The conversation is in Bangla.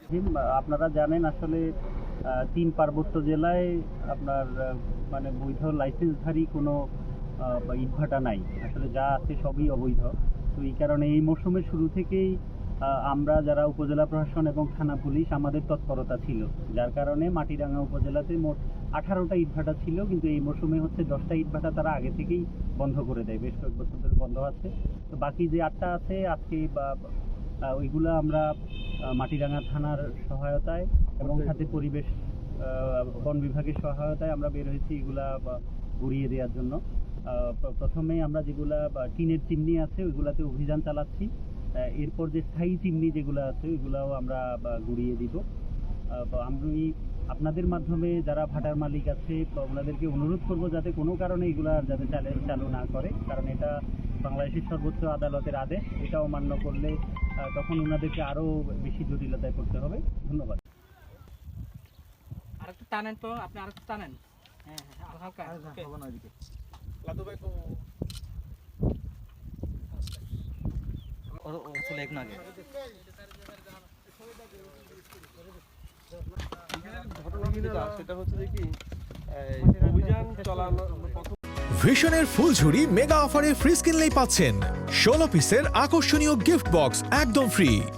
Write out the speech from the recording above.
আপনারা জানেন আসলে ৩ পার্বত্য জেলায় আপনার মানে বৈধ লাইসেন্সধারী কোনো ইটভাটা নাই, আসলে যা আছে সবই অবৈধ। তো এই কারণে এই মৌসুমের শুরু থেকেই আমরা যারা উপজেলা প্রশাসন এবং থানা পুলিশ আমাদের তৎপরতা ছিল, যার কারণে মাটিরাঙ্গা উপজেলাতে মোট 18টা ইটভাটা ছিল, কিন্তু এই মৌসুমে হচ্ছে 10টা ইটভাটা তারা আগে থেকেই বন্ধ করে দেয়, বেশ কয়েক বছর ধরে বন্ধ আছে। তো বাকি যে 8টা আছে আজকে ওইগুলো আমরা মাটিরাঙ্গা থানার সহায়তায় এবং সাথে পরিবেশ বন বিভাগের সহায়তায় আমরা বের হয়েছি এগুলা গুড়িয়ে দেওয়ার জন্য। প্রথমে আমরা যেগুলা টিনের চিমনি আছে ওইগুলাতে অভিযান চালাচ্ছি, এরপর যে স্থায়ী চিমনি যেগুলো আছে ওইগুলাও আমরা গুড়িয়ে দিব। আমি আপনাদের মাধ্যমে যারা ভাটার মালিক আছে ওনাদেরকে অনুরোধ করব যাতে কোনো কারণে এগুলা যাতে চালু না করে, কারণ এটা বাংলাদেশের সর্বোচ্চ আদালতের আদেশ, এটা অমান্য করলে তখন ওনাদেরকে আরো বেশি জটিলতায় পড়তে হবে। ধন্যবাদ। আরেকটু টানেন তো, আপনি আরেকটু টানেন। হ্যাঁ হ্যাঁ, হালকা হবে না ওইদিকে। লাদু ভাই তো ও চলে এক না আগে। সেটা হচ্ছে যে কি অভিযান চালানো ভিশনের ফুলঝুরি মেগা অফারে ফ্রিজ কিনলেই পাচ্ছেন 16 পিসের আকর্ষণীয় গিফট বক্স একদম ফ্রি।